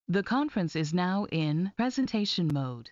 The conference is now in presentation mode.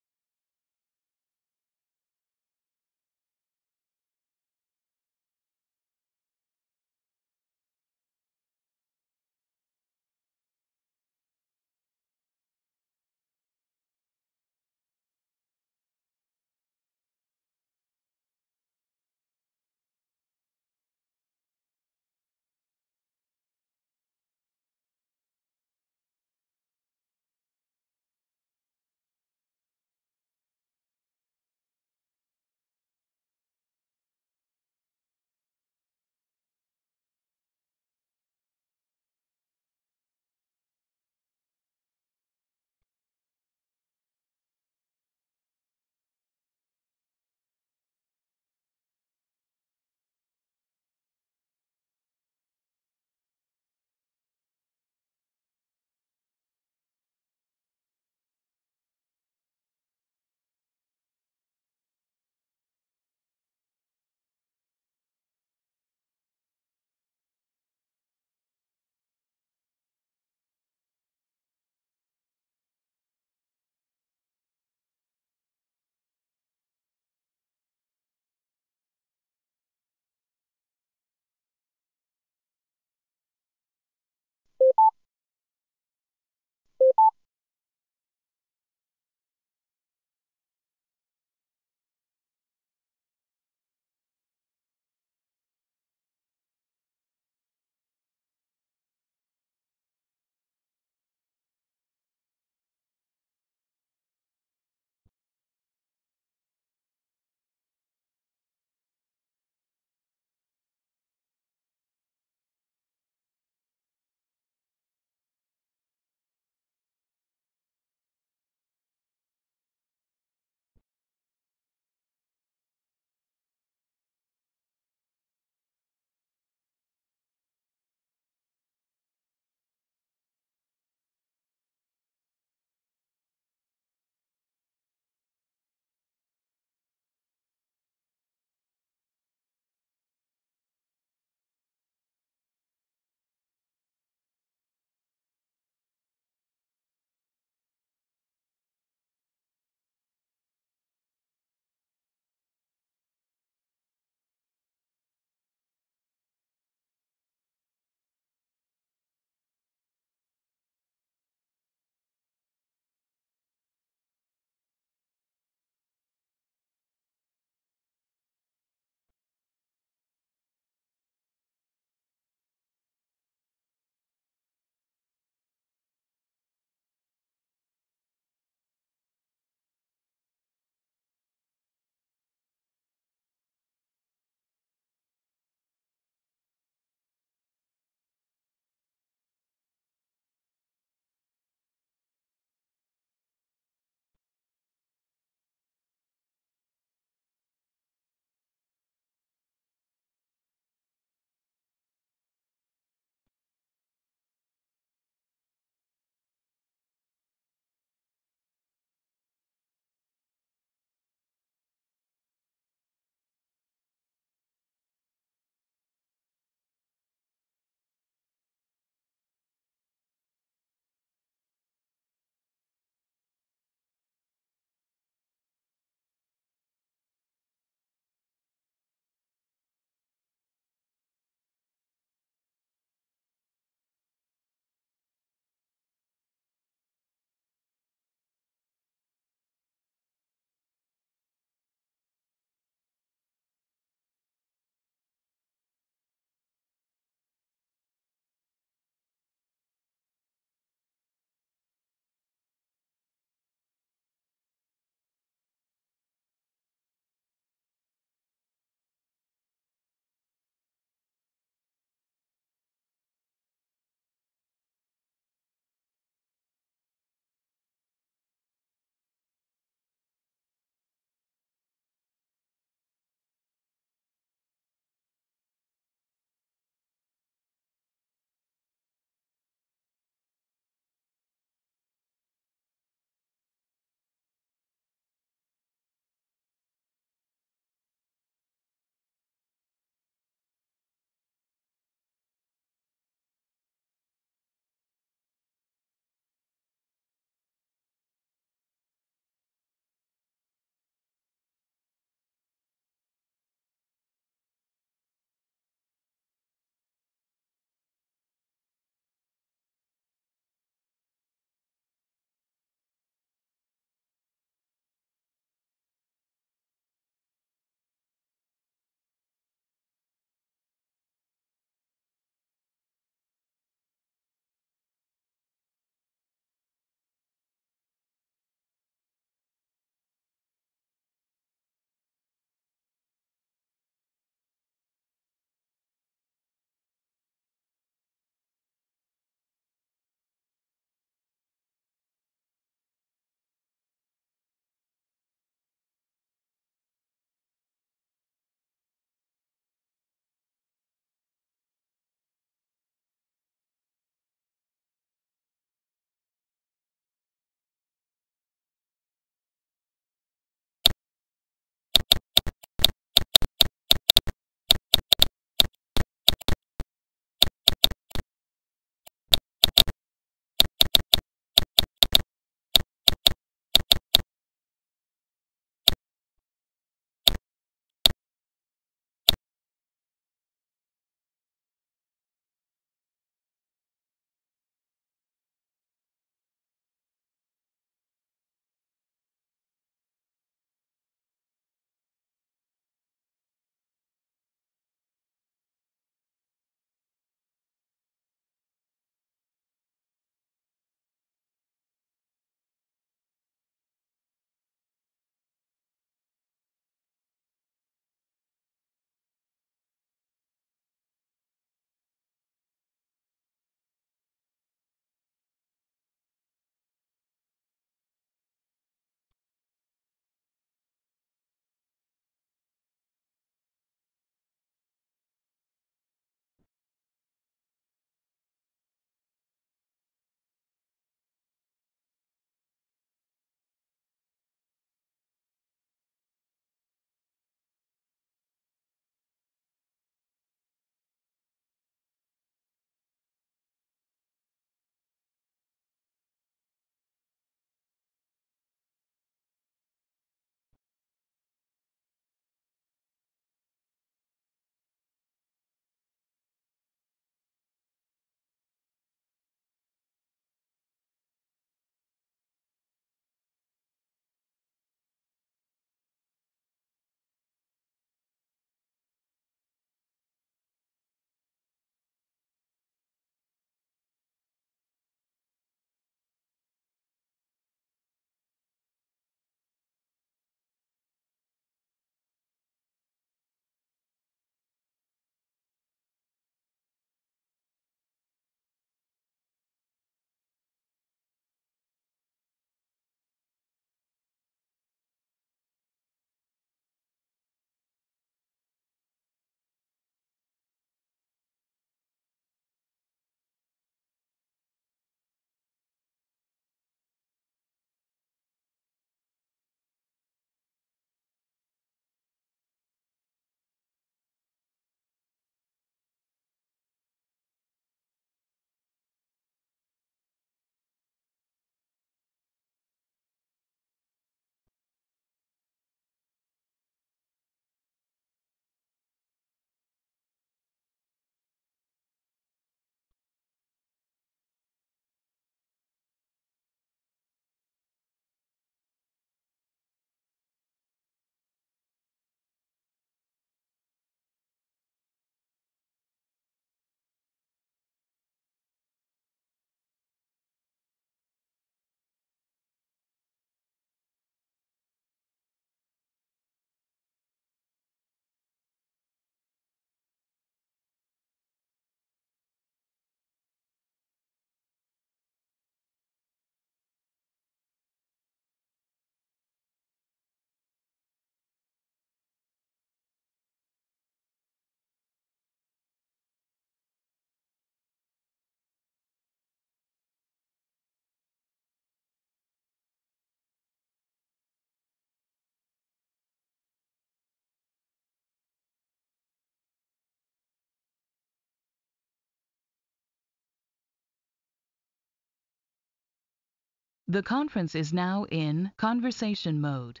The conference is now in conversation mode.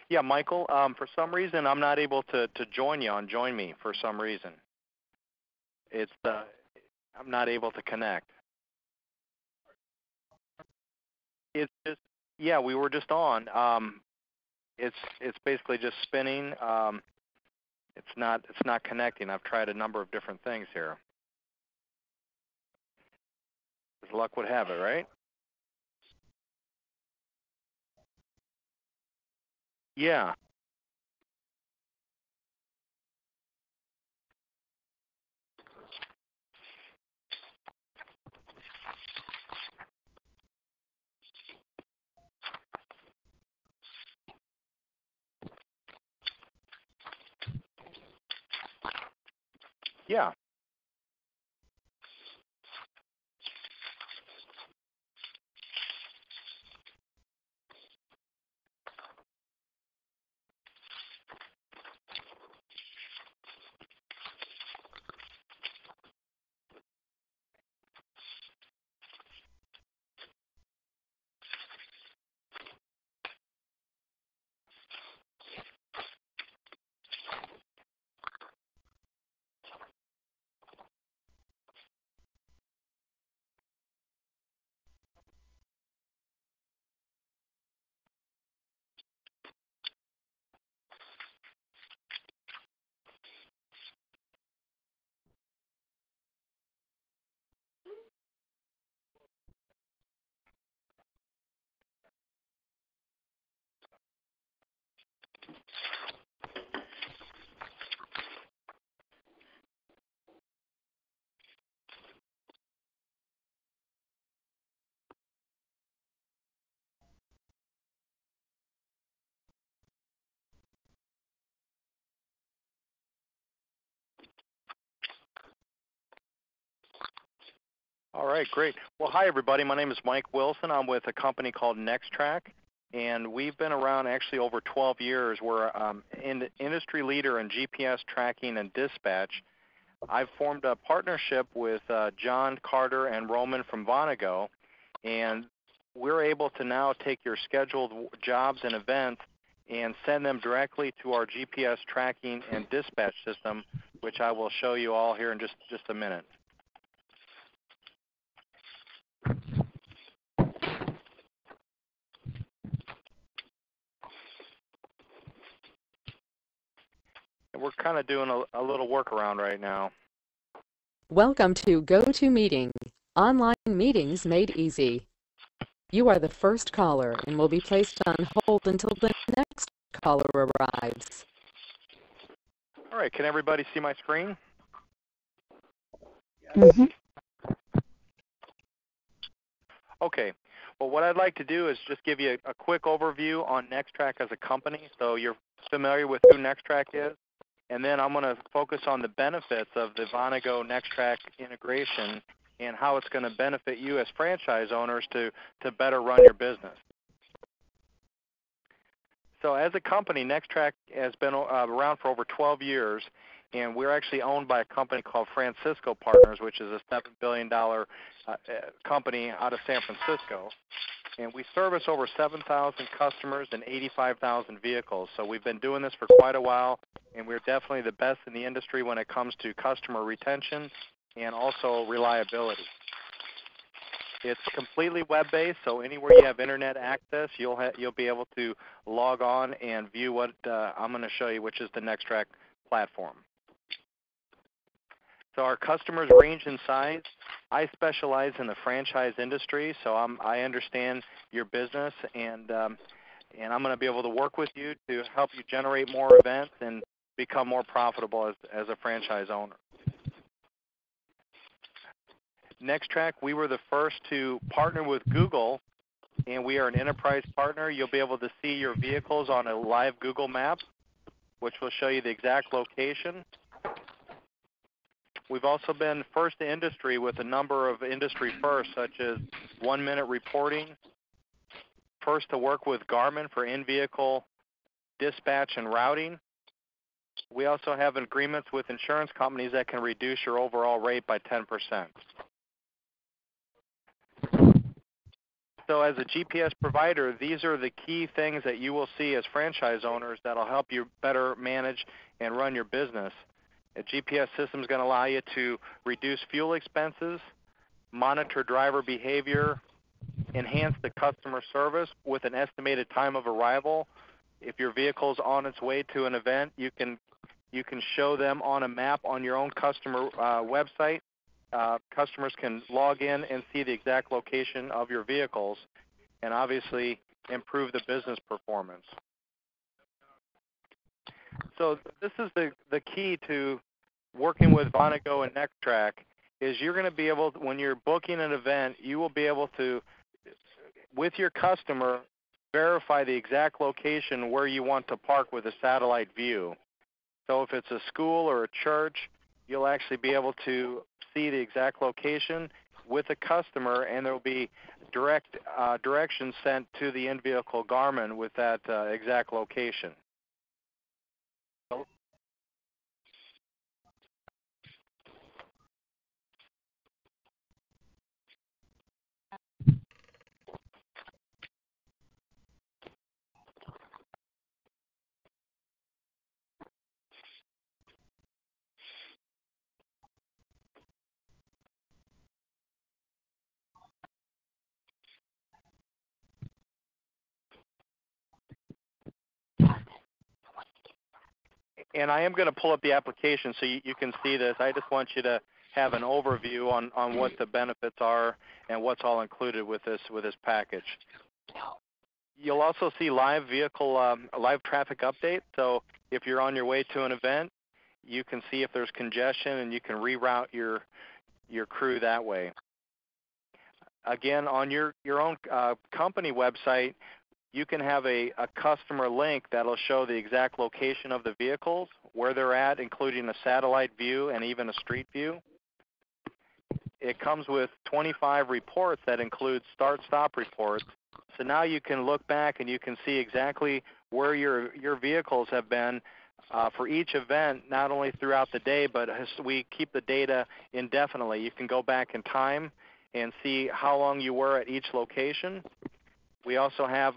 Yeah, Michael, for some reason, I'm not able to join you on Join Me for some reason. It's I'm not able to connect. It's just, yeah, we were just on. It's basically just spinning. It's not connecting. I've tried a number of different things here. As luck would have it, right? Yeah. Yeah. All right, great. Well, hi, everybody. My name is Mike Wilson. I'm with a company called NexTrack, and we've been around actually over 12 years. We're an industry leader in GPS tracking and dispatch. I've formed a partnership with John Carter and Roman from Vonago, and we're able to now take your scheduled jobs and events and send them directly to our GPS tracking and dispatch system, which I will show you all here in just a minute. And we're kind of doing a little workaround right now. Welcome to GoToMeeting, online meetings made easy. You are the first caller and will be placed on hold until the next caller arrives. All right, can everybody see my screen? Mm-hmm. Okay. Well, what I'd like to do is just give you a quick overview on NexTrack as a company, so you're familiar with who NexTrack is. And then I'm going to focus on the benefits of the Vonago NexTrack integration and how it's going to benefit you as franchise owners to better run your business. So as a company, NexTrack has been around for over 12 years, and we're actually owned by a company called Francisco Partners, which is a $7 billion company out of San Francisco. And we service over 7,000 customers and 85,000 vehicles. So we've been doing this for quite a while, and we're definitely the best in the industry when it comes to customer retention and also reliability. It's completely web-based, so anywhere you have internet access, you'll be able to log on and view what I'm going to show you, which is the NexTrack platform. So our customers range in size. I specialize in the franchise industry, so I understand your business, and I'm going to be able to work with you to help you generate more events and become more profitable as a franchise owner. NexTrack, we were the first to partner with Google, and we are an enterprise partner. You'll be able to see your vehicles on a live Google map, which will show you the exact location. We've also been first to industry with a number of industry firsts, such as 1-minute reporting, first to work with Garmin for in-vehicle dispatch and routing, We also have agreements with insurance companies that can reduce your overall rate by 10%. So as a GPS provider, these are the key things that you will see as franchise owners that will help you better manage and run your business. A GPS system is going to allow you to reduce fuel expenses, monitor driver behavior, enhance the customer service with an estimated time of arrival. If your vehicle is on its way to an event, you can show them on a map on your own customer website. Customers can log in and see the exact location of your vehicles and obviously improve the business performance. So this is the key to working with Vonago and NexTrack is you're going to be able to, when you're booking an event, you will be able to, with your customer, verify the exact location where you want to park with a satellite view. So if it's a school or a church, you'll actually be able to see the exact location with the customer, and there will be direct directions sent to the in-vehicle Garmin with that exact location. And I am going to pull up the application so you can see this. I just want you to have an overview on what the benefits are and what's all included with this package. You'll also see live traffic update. So if you're on your way to an event, you can see if there's congestion and you can reroute your crew that way. Again, on your own company website, you can have a customer link that'll show the exact location of the vehicles, where they're at, including a satellite view and even a street view. It comes with 25 reports that include start-stop reports. So now you can look back and you can see exactly where your vehicles have been for each event, not only throughout the day, but we keep the data indefinitely. You can go back in time and see how long you were at each location. We also have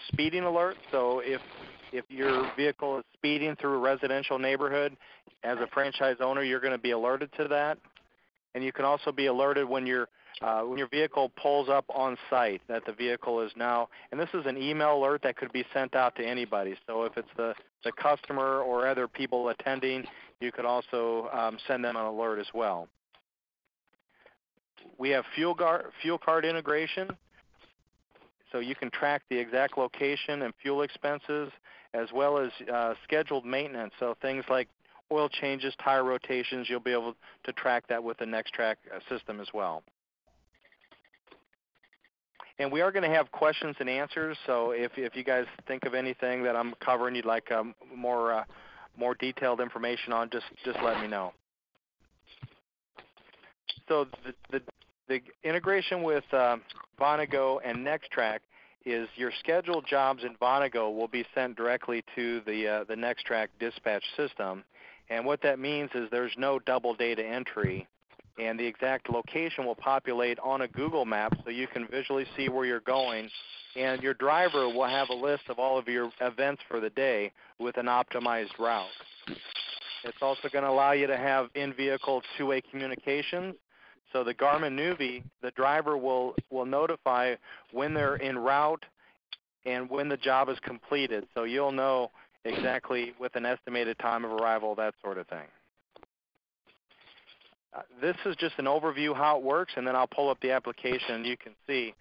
speeding alerts. So if your vehicle is speeding through a residential neighborhood, as a franchise owner, you're going to be alerted to that. And you can also be alerted when your vehicle pulls up on site that the vehicle is now, and this is an email alert that could be sent out to anybody. So if it's the customer or other people attending, you could also send them an alert as well. We have fuel card integration. So you can track the exact location and fuel expenses, as well as scheduled maintenance. So things like oil changes, tire rotations, you'll be able to track that with the NexTrack system as well. And we are going to have questions and answers. So if you guys think of anything that I'm covering you'd like more detailed information on, just let me know. So the integration with Vonago and NexTrack is your scheduled jobs in Vonago will be sent directly to the NexTrack dispatch system. And what that means is there's no double data entry, and the exact location will populate on a Google map so you can visually see where you're going, and your driver will have a list of all of your events for the day with an optimized route. It's also going to allow you to have in-vehicle two-way communications. So the Garmin Nuvi, the driver will notify when they're en route and when the job is completed. So you'll know exactly with an estimated time of arrival, that sort of thing. This is just an overview how it works, and then I'll pull up the application and you can see.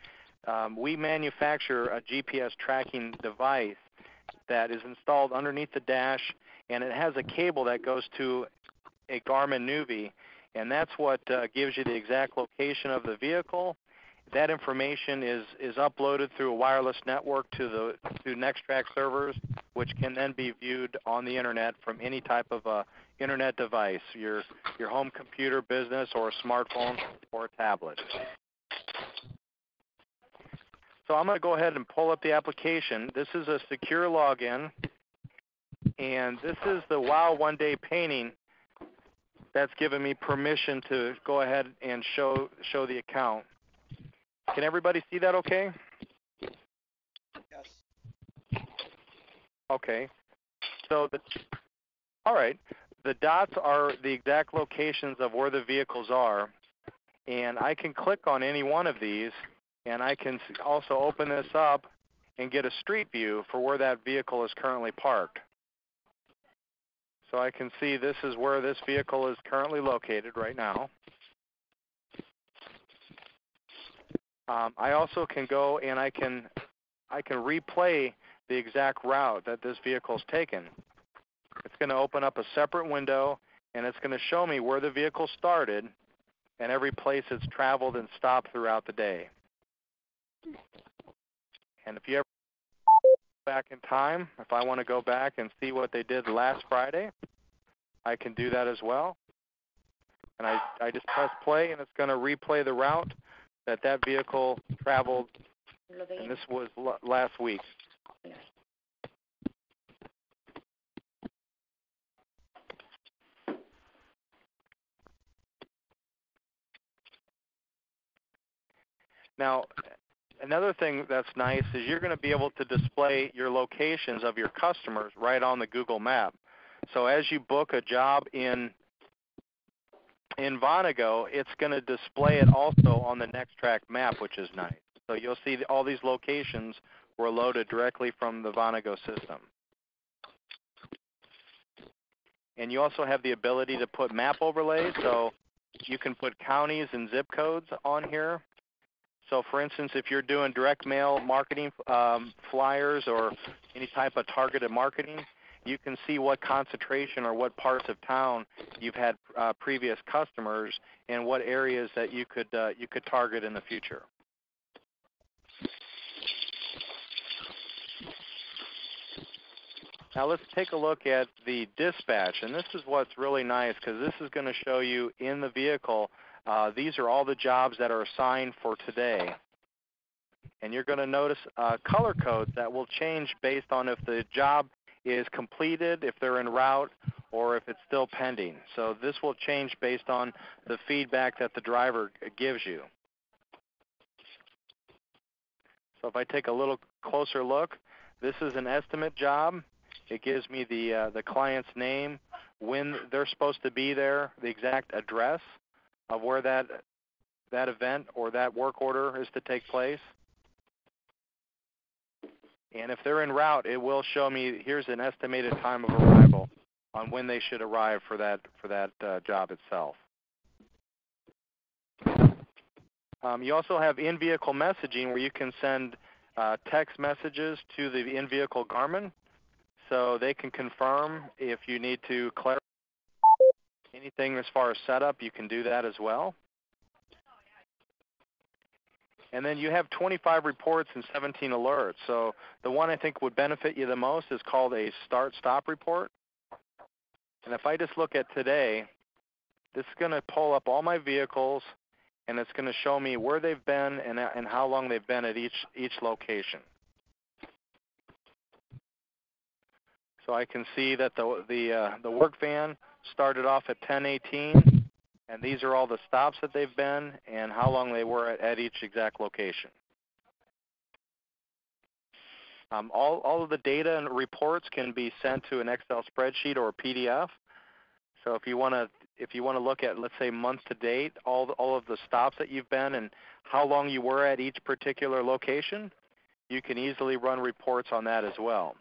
We manufacture a GPS tracking device that is installed underneath the dash, and it has a cable that goes to a Garmin Nuvi, and that's what gives you the exact location of the vehicle. That information is uploaded through a wireless network to NexTrack servers, which can then be viewed on the internet from any type of internet device, your home computer, business, or a smartphone or a tablet. So I'm going to go ahead and pull up the application. This is a secure login, And this is the Wow One Day Painting that's given me permission to go ahead and show the account. Can everybody see that okay? Yes. Okay. So, all right. The dots are the exact locations of where the vehicles are. And I can click on any one of these, and I can also open this up and get a street view for where that vehicle is currently parked. So I can see this is where this vehicle is currently located right now. I also can go and I can replay the exact route that this vehicle's taken. It's going to open up a separate window, and it's going to show me where the vehicle started and every place it's traveled and stopped throughout the day. And if you ever go back in time, if I want to go back and see what they did last Friday, I can do that as well. And I just press play, and it's going to replay the route that vehicle traveled, and this was last week. Now, another thing that's nice is you're going to be able to display your locations of your customers right on the Google map. So as you book a job in Vonago, it's going to display it also on the NexTrack map, which is nice. So you'll see all these locations were loaded directly from the Vonago system. And you also have the ability to put map overlays, so you can put counties and zip codes on here. So for instance, if you're doing direct mail marketing flyers or any type of targeted marketing, you can see what concentration or what parts of town you've had previous customers and what areas that you could target in the future. Now let's take a look at the dispatch, and this is what's really nice because this is going to show you in the vehicle. These are all the jobs that are assigned for today. And you're going to notice color codes that will change based on if the job is completed, if they're en route, or if it's still pending. So this will change based on the feedback that the driver gives you. So if I take a little closer look, this is an estimate job. It gives me the client's name, when they're supposed to be there, the exact address of where that event or that work order is to take place. And if they're en route, it will show me here's an estimated time of arrival on when they should arrive for that job itself. You also have in-vehicle messaging where you can send text messages to the in-vehicle Garmin, so they can confirm if you need to clarify anything as far as setup. You can do that as well. And then you have 25 reports and 17 alerts. So the one I think would benefit you the most is called a start-stop report. And if I just look at today, this is going to pull up all my vehicles, and it's going to show me where they've been and how long they've been at each location. So I can see that the work van started off at 10:18. And these are all the stops that they've been and how long they were at each exact location. All of the data and reports can be sent to an Excel spreadsheet or a PDF. So if you want to look at, let's say, month to date, all of the stops that you've been and how long you were at each particular location, you can easily run reports on that as well.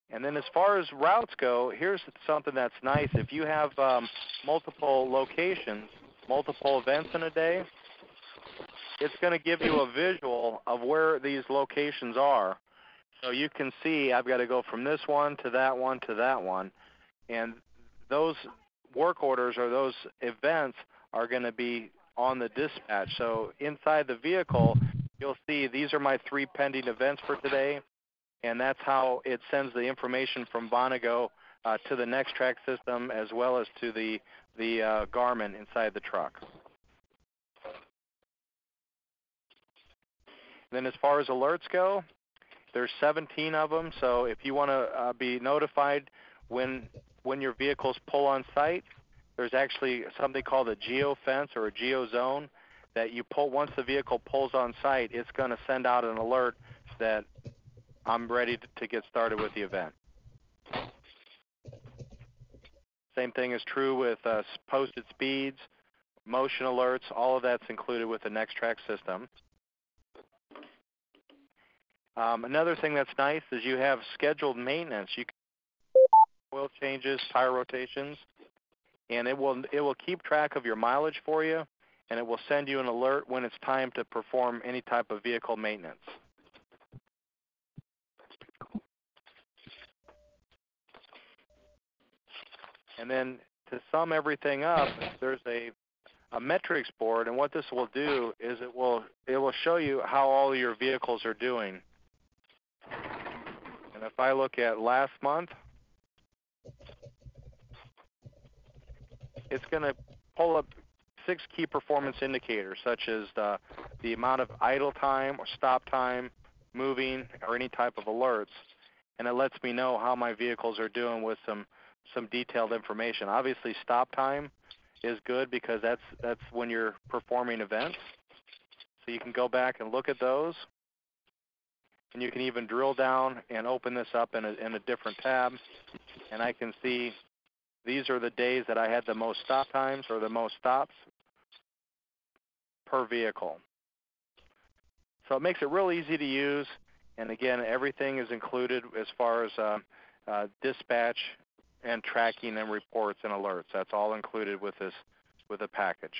And then as far as routes go, here's something that's nice. If you have multiple locations, multiple events in a day, it's going to give you a visual of where these locations are. So you can see I've got to go from this one to that one to that one. And those work orders or those events are going to be on the dispatch. So inside the vehicle, you'll see these are my 3 pending events for today. And that's how it sends the information from Vonago to the NexTrack system as well as to the Garmin inside the truck. Then as far as alerts go, there's 17 of them. So if you want to be notified when your vehicles pull on site, there's actually something called a geofence or a geozone that you pull. Once the vehicle pulls on site, it's going to send out an alert that I'm ready to get started with the event. Same thing is true with posted speeds, motion alerts. All of that's included with the NexTrack system. Another thing that's nice is you have scheduled maintenance. You can oil changes, tire rotations, and it will keep track of your mileage for you, and it will send you an alert when it's time to perform any type of vehicle maintenance. And then to sum everything up, there's a metrics board, and what this will do is it will show you how all your vehicles are doing. And if I look at last month, it's going to pull up 6 key performance indicators, such as the amount of idle time or stop time, moving, or any type of alerts. And it lets me know how my vehicles are doing with some detailed information. Obviously, stop time is good because that's when you're performing events. So you can go back and look at those. And you can even drill down and open this up in a different tab. And I can see these are the days that I had the most stop times or the most stops per vehicle. So it makes it real easy to use. And again, everything is included as far as dispatch and tracking and reports and alerts. That's all included with the package.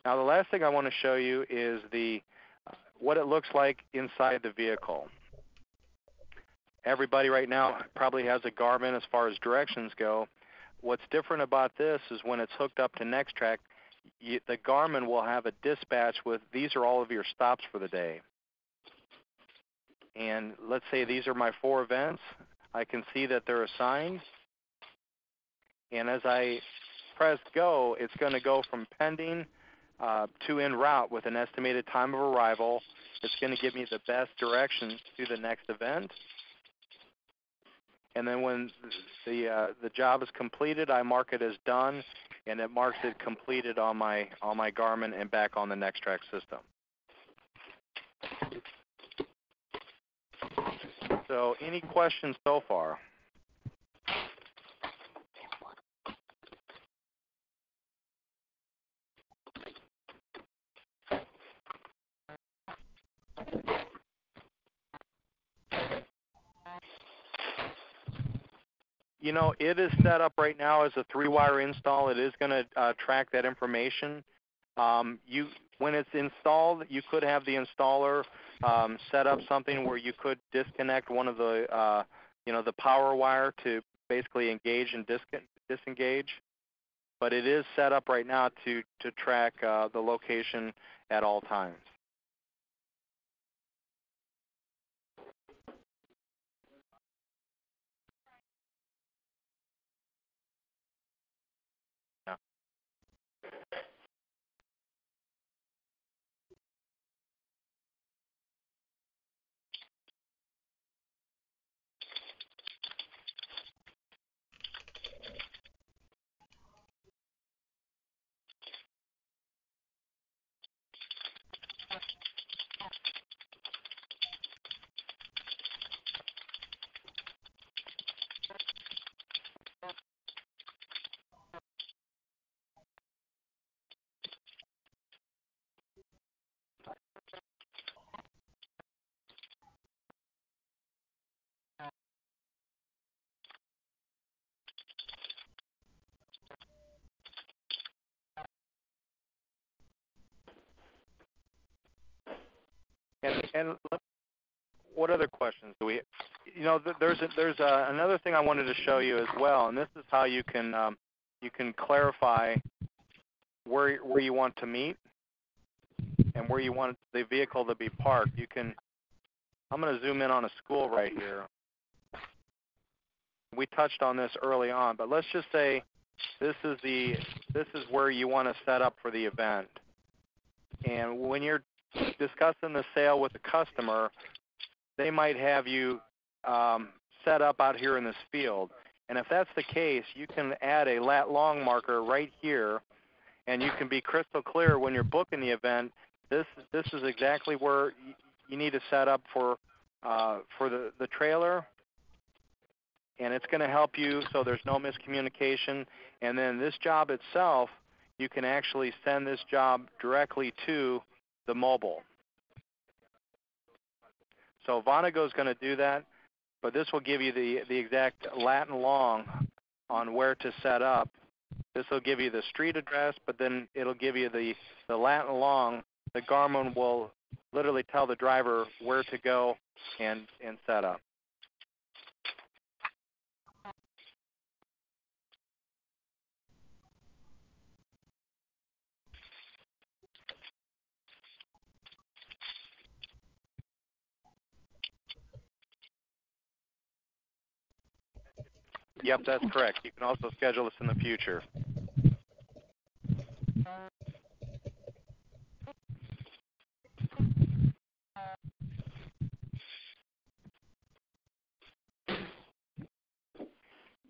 Now the last thing I want to show you is what it looks like inside the vehicle. Everybody right now probably has a Garmin as far as directions go. What's different about this is when it's hooked up to NexTrack, the Garmin will have a dispatch with these are all of your stops for the day. And let's say these are my 4 events. I can see that they're assigned. And as I press go, it's going to go from pending to en route with an estimated time of arrival. It's going to give me the best direction to the next event. And then when the job is completed, I mark it as done, and it marks it completed on my Garmin and back on the NexTrack system. So any questions so far? You know, it is set up right now as a 3-wire install. It is going to track that information. When it's installed, you could have the installer set up something where you could disconnect one of the power wire to basically engage and disengage. But it is set up right now to track the location at all times. And what other questions do we? You know, there's another thing I wanted to show you as well, and this is how you can clarify where you want to meet and where you want the vehicle to be parked. I'm going to zoom in on a school right here. We touched on this early on, but let's just say this is where you want to set up for the event. And when you're discussing the sale with the customer, they might have you set up out here in this field. And if that's the case, you can add a lat long marker right here, and you can be crystal clear when you're booking the event. This is exactly where you need to set up for the trailer, and it's going to help you so there's no miscommunication. And then this job itself, you can actually send this job directly to the mobile. So Vonago is going to do that, but this will give you the exact lat and long on where to set up. This will give you the street address, but then it'll give you the lat and long. The Garmin will literally tell the driver where to go and set up. Yep, that's correct. You can also schedule this in the future.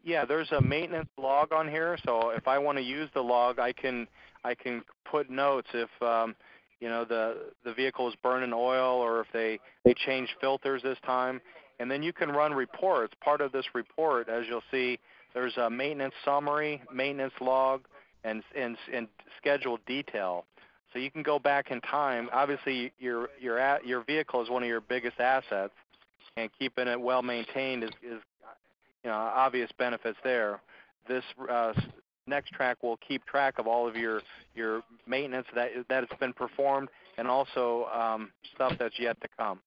Yeah, there's a maintenance log on here, so if I want to use the log, I can put notes if you know the vehicle is burning oil or if they change filters this time, and then you can run reports. Part of this report, as you'll see, there's a maintenance summary, maintenance log, and scheduled detail. So you can go back in time. Obviously, your vehicle is one of your biggest assets, and keeping it well maintained is obvious benefits there. This NexTrack will keep track of all of your maintenance that has been performed, and also stuff that's yet to come.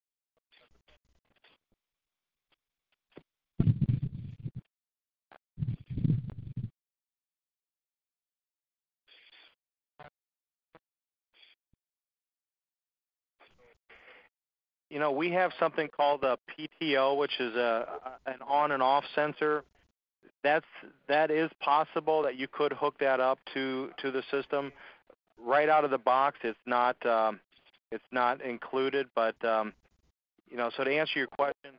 We have something called a PTO, which is an on and off sensor. That is possible that you could hook that up to the system. Right out of the box, it's not included. But so to answer your question.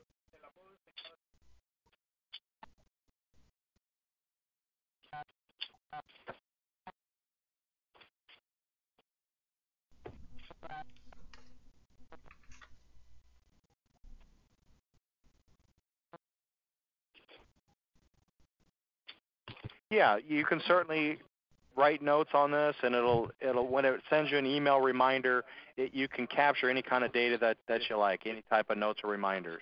Yeah, you can certainly write notes on this, and it'll when it sends you an email reminder, you can capture any kind of data that you like, any type of notes or reminders.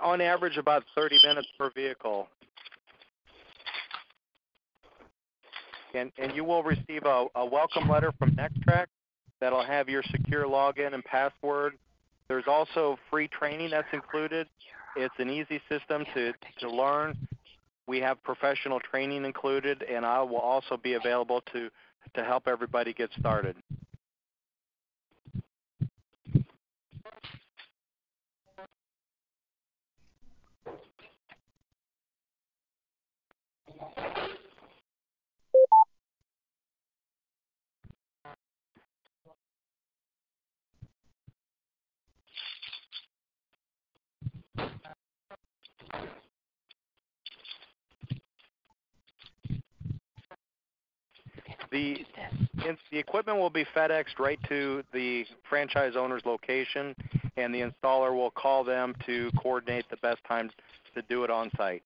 On average, about 30 minutes per vehicle. And you will receive a welcome letter from NexTrack that'll have your secure login and password. There's also free training that's included. It's an easy system to learn. We have professional training included, and I will also be available to help everybody get started. The equipment will be FedExed right to the franchise owner's location, and the installer will call them to coordinate the best time to do it on site.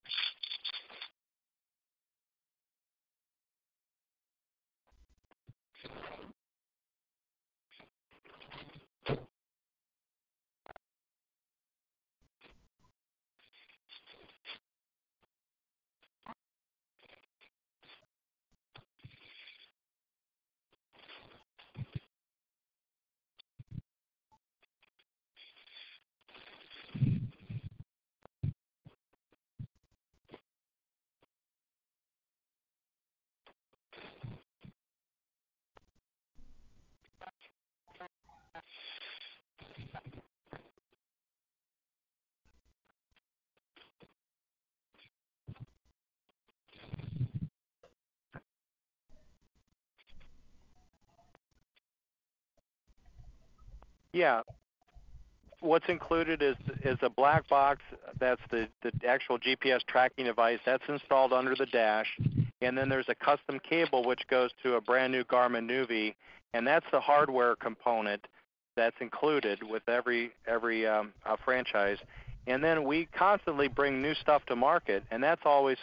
Yeah. What's included is a black box. That's the actual GPS tracking device. That's installed under the dash. And then there's a custom cable which goes to a brand new Garmin Nuvi, and that's the hardware component that's included with every franchise. And then we constantly bring new stuff to market, and that's always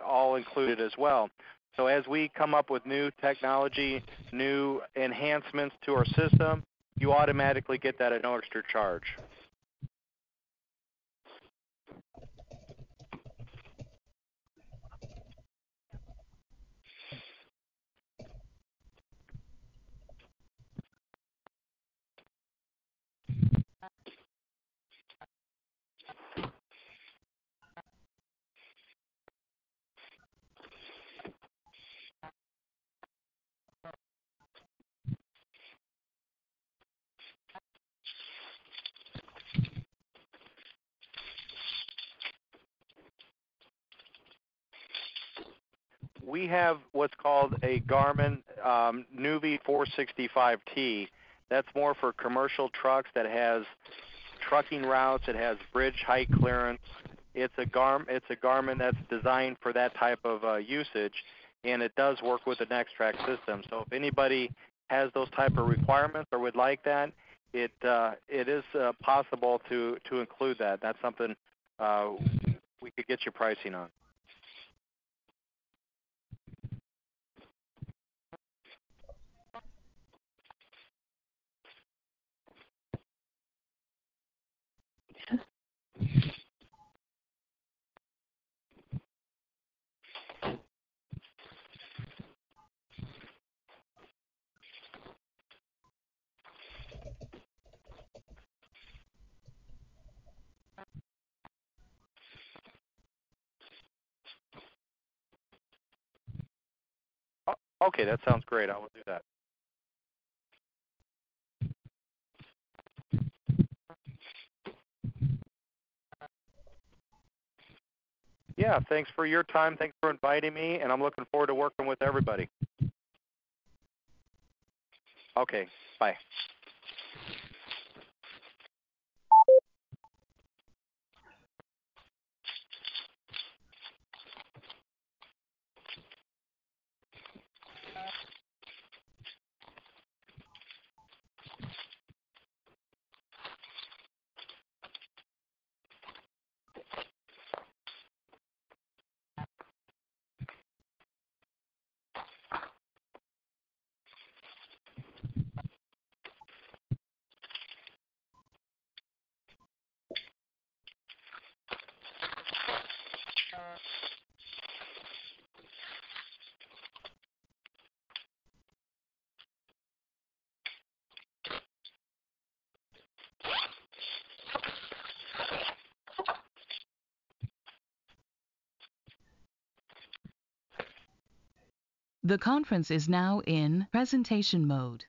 all included as well. So as we come up with new technology, new enhancements to our system, you automatically get that at no extra charge. We have what's called a Garmin Nuvi 465T. That's more for commercial trucks that has trucking routes. It has bridge height clearance. It's a Garmin that's designed for that type of usage, and it does work with the NexTrack system. So if anybody has those type of requirements or would like that, it is possible to include that. That's something we could get you pricing on. Okay, that sounds great. I will do that. Yeah, thanks for your time. Thanks for inviting me, and I'm looking forward to working with everybody. Okay, bye. The conference is now in presentation mode.